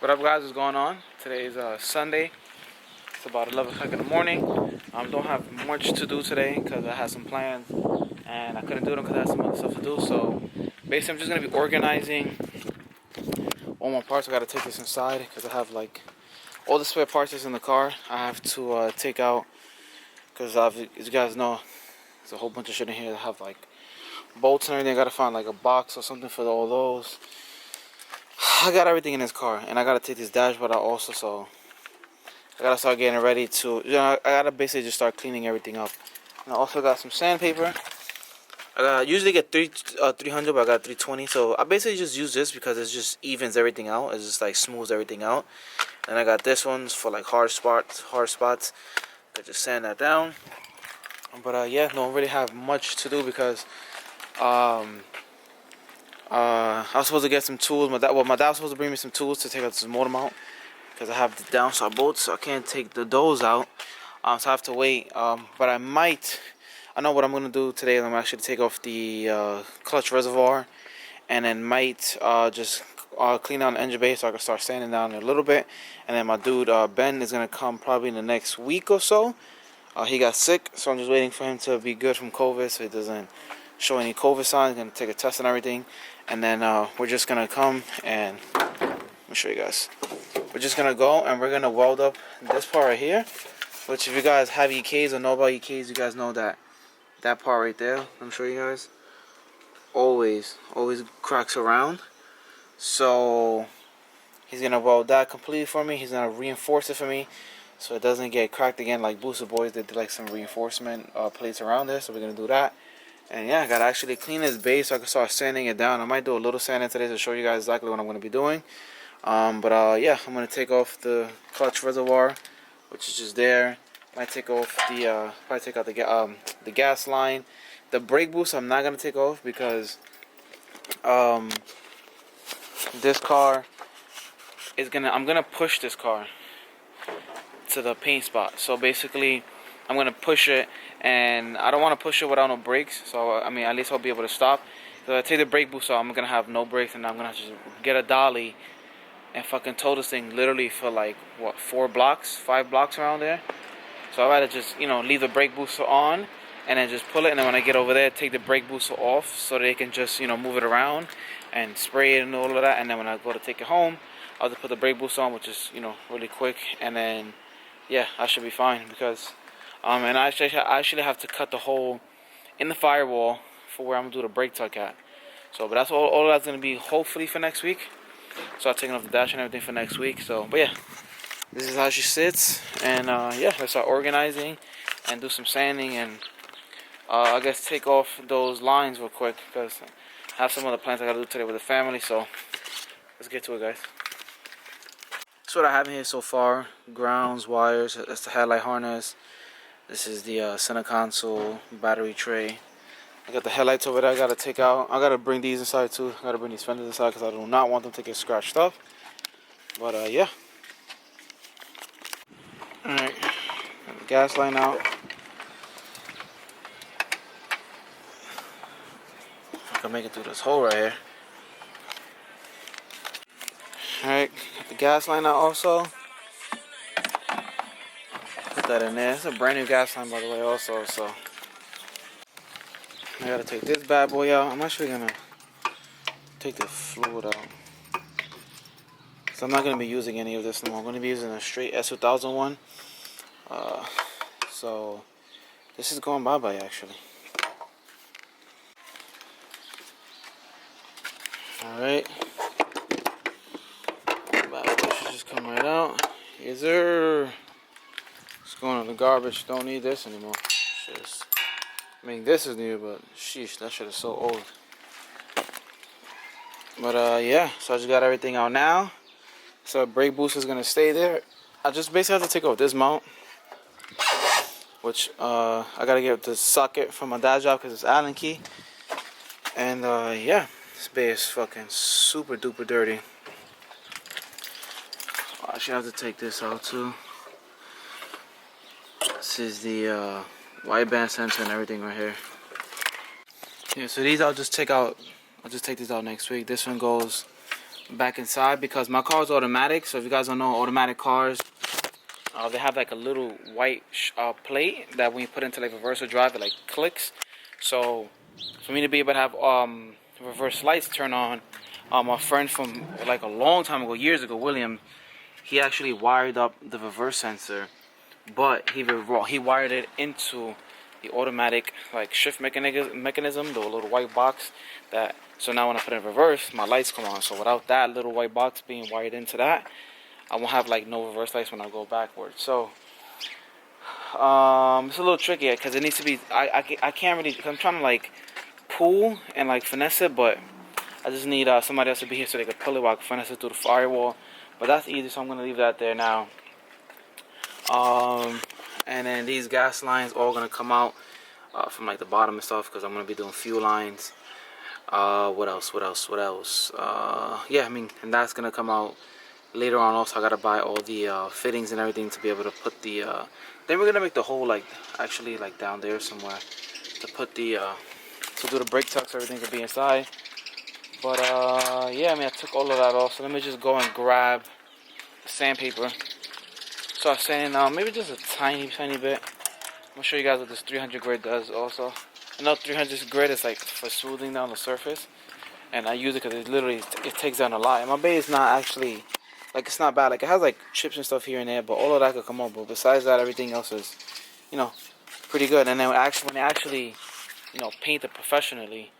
What up, guys? What's going on? Today is Sunday. It's about 11 o'clock in the morning. Don't have much to do today because I had some plans and I couldn't do them because I had some other stuff to do. So basically, I'm just gonna be organizing all my parts. I gotta take this inside because I have like all the spare parts is in the car. I have to take out because as you guys know, there's a whole bunch of shit in here that have like bolts and everything. I gotta find like a box or something for all those. I got everything in this car, and I gotta take this dashboard out also, so I gotta start getting ready to, I gotta basically just start cleaning everything up. And I also got some sandpaper. I usually get 300, but I got 320, so I basically just use this because it just evens everything out. It just like smooths everything out. And I got this one's for like hard spots. I just sand that down. But yeah, don't really have much to do because I was supposed to get some tools. My dad was supposed to bring me some tools to take out this motor mount because I have the downside bolts, so I can't take those out. So I have to wait. But I know what I'm gonna do today. I'm actually take off the clutch reservoir, and then might just clean out the engine bay so I can start sanding down a little bit. And then my dude Ben is gonna come probably in the next week or so. He got sick, so I'm just waiting for him to be good from COVID, so he doesn't show any COVID signs. Gonna take a test and everything, and then we're just gonna come and let me show you guys. We're just gonna go and we're gonna weld up this part right here. Which, if you guys have EKs or know about EKs, you guys know that part right there. I'm showing you guys. Always cracks around. So he's gonna weld that completely for me. He's gonna reinforce it for me, so it doesn't get cracked again like Booster Boys. They did like some reinforcement plates around there, so we're gonna do that. And yeah, I gotta actually clean this base so I can start sanding it down. I might do a little sanding today to show you guys exactly what I'm gonna be doing. Yeah, I'm gonna take off the clutch reservoir, which is just there. Might take off the probably take out the gas line. The brake boost I'm not gonna take off because this car is I'm gonna push this car to the paint spot. So basically, I'm gonna push it, and I don't want to push it without no brakes. So I mean, at least I'll be able to stop. So I take the brake boost off, I'm gonna have no brakes, and I'm gonna have to get a dolly and fucking tow this thing literally for like what, 5 blocks around there. So I'd rather just leave the brake booster on and then just pull it, and then when I get over there, take the brake booster off so they can just move it around and spray it and all of that. And then when I go to take it home, I'll just put the brake booster on, which is really quick, and then yeah, I should be fine because and I actually have to cut the hole in the firewall for where I'm gonna do the brake tuck at. So, but that's all that's gonna be hopefully for next week. Start taking off the dash and everything for next week. So, but yeah, this is how she sits, and yeah, let's start organizing and do some sanding, and I guess take off those lines real quick because I have some other plans I gotta do today with the family. So let's get to it, guys. That's what I have in here so far: grounds, wires. That's the headlight harness. This is the center console, battery tray. I got the headlights over there I gotta take out. I gotta bring these inside too. I gotta bring these fenders inside because I do not want them to get scratched up. But yeah. Alright. Got the gas line out. I can make it through this hole right here. Alright, got the gas line out also. Put that in there. It's a brand new gas line, by the way, also. So I gotta take this bad boy out. I'm actually gonna take the fluid out. So I'm not gonna be using any of this anymore. I'm gonna be using a straight S2000 one. So this is going bye-bye actually. Alright. Should just come right out. Yes, sir. It's going in the garbage. Don't need this anymore. I mean, this is new, but sheesh, that shit is so old. But yeah, so I just got everything out now. So brake boost is gonna stay there. I just basically have to take off this mount, which I gotta get the socket from my dad's job because it's Allen key. And yeah, this bay is fucking super duper dirty. I should have to take this out too. This is the wideband sensor and everything right here. Yeah, so these I'll just take out. I'll just take these out next week. This one goes back inside because my car is automatic. So if you guys don't know, automatic cars, they have like a little white plate that when you put into like reverse drive, it like clicks. So for me to be able to have reverse lights turn on, a friend from like a long time ago, years ago, William, he actually wired up the reverse sensor, but he wired it into the automatic like shift mechanism, the little white box that. So now when I put it in reverse, my lights come on. So without that little white box being wired into that, I won't have like no reverse lights when I go backwards. So it's a little tricky because it needs to be. I can't really. Cause I'm trying to like pull and like finesse it, but I just need somebody else to be here so they can pull it while I can finesse it through the firewall. But that's easy, so I'm gonna leave that there now. And then these gas lines all gonna come out from like the bottom and stuff because I'm gonna be doing fuel lines. What else? Yeah, I mean, and that's gonna come out later on. Also, I gotta buy all the fittings and everything to be able to put the. Then we're gonna make the hole like actually like down there somewhere to put the to do the brake tucks. Everything could be inside. But yeah, I mean, I took all of that off. So let me just go and grab sandpaper. Start sanding maybe just a tiny bit. I'm gonna show you guys what this 300 grit does also. I know 300 grit is like for smoothing down the surface, and I use it because it takes down a lot. And my bay is not actually like, it's not bad. Like, it has like chips and stuff here and there, but all of that could come up. But besides that, everything else is, you know, pretty good. And then when they actually, you know, paint it professionally,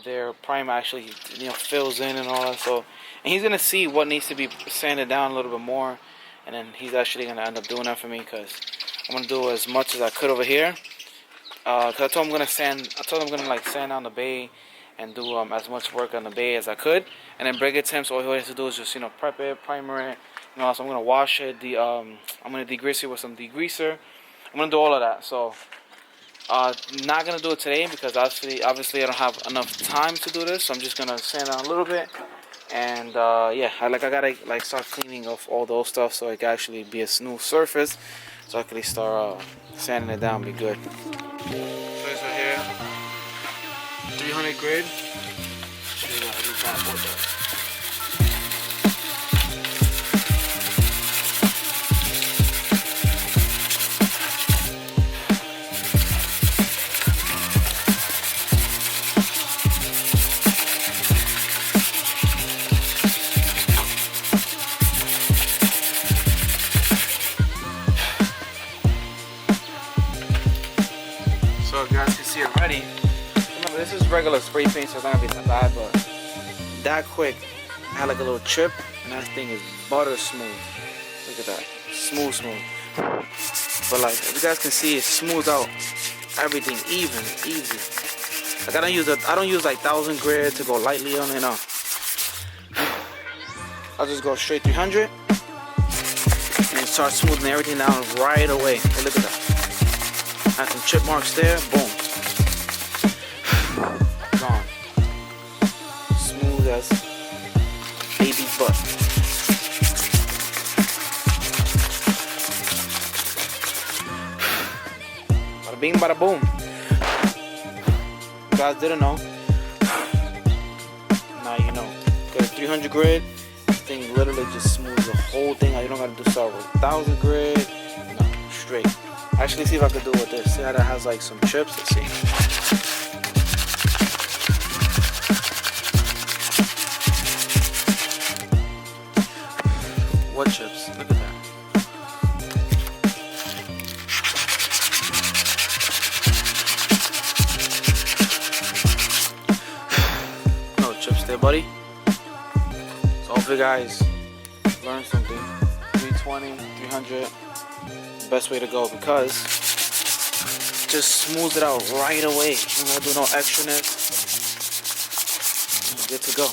their primer actually, you know, fills in and all that. So, and he's gonna see what needs to be sanded down a little bit more, and then he's actually gonna end up doing that for me because I'm gonna do as much as I could over here. Cause I told him I'm gonna like sand down the bay and do as much work on the bay as I could, and then break it to him. So all he has to do is just, you know, prep it, primer it, you know. So I'm gonna wash it. I'm gonna degrease it with some degreaser. I'm gonna do all of that. So not gonna do it today because obviously I don't have enough time to do this. So I'm just gonna sand down a little bit, and yeah, I gotta like start cleaning off all those stuff so it can actually be a smooth surface. So I can start sanding it down, be good. So it's right here, 300 grit. So you guys can see it ready. Remember, this is regular spray paint, so it's not gonna be that bad, but that quick, I had like a little chip, and that thing is butter smooth. Look at that, smooth. But like, if you guys can see, it smooths out everything even, easy. Like I don't use like 1000 grit to go lightly on it. No, I'll just go straight 300 and start smoothing everything down right away. Hey, look at that. Have some chip marks there, boom. Gone. Smooth as baby's butt. Bada bing, bada boom. You guys didn't know. Now you know. Got a 300 grit. This thing literally just smooths the whole thing out. You don't gotta do start with 1000 grit. No, straight. Actually, see if I could do it with this. See how that has like some chips? Let's see. What chips? Look at that. No chips there, buddy. So hopefully, guys, learn something. 320, 300. Best way to go because just smooth it out right away. You won't do no extraness. Good to go.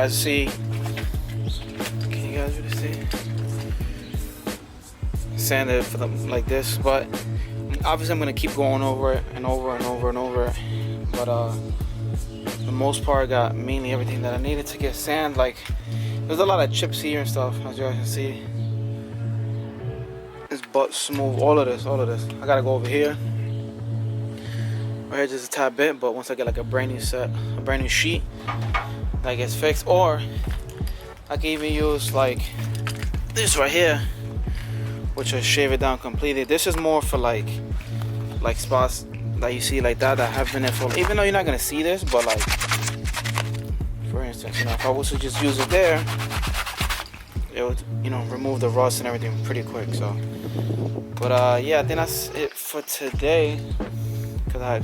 guys see. Can you guys really see? Sand it for them like this, but obviously I'm gonna keep going over it and over and over and over it. But for the most part, I got mainly everything that I needed to get sand. Like, there's a lot of chips here and stuff, as you guys can see. It's butt smooth. All of this. I gotta go over here. Right here, just a tad bit. But once I get like a brand new sheet that gets fixed, or I can even use like this right here, which will shave it down completely. This is more for like spots that you see like that have been there for, even though you're not gonna see this, but like, for instance, if I was to just use it there, it would, remove the rust and everything pretty quick. So, but yeah, I think that's it for today, because I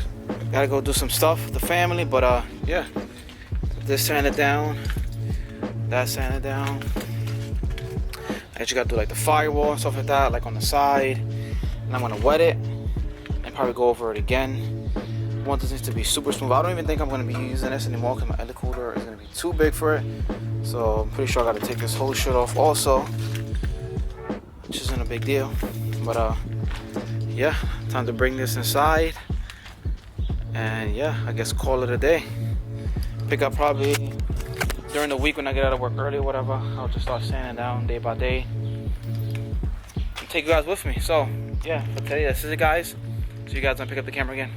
gotta go do some stuff with the family. But yeah, this sanded down, that sanded down. I actually gotta do like the firewall and stuff like that, like on the side, and I'm gonna wet it and probably go over it again. I want this to be super smooth. I don't even think I'm gonna be using this anymore because my edit cooler is gonna be too big for it. So I'm pretty sure I gotta take this whole shit off also, which isn't a big deal. But yeah, time to bring this inside, and yeah, I guess call it a day. Pick up probably during the week when I get out of work early or whatever. I'll just start sanding down day by day and take you guys with me. So yeah, for today, that's it, guys. So you guys want to pick up the camera again.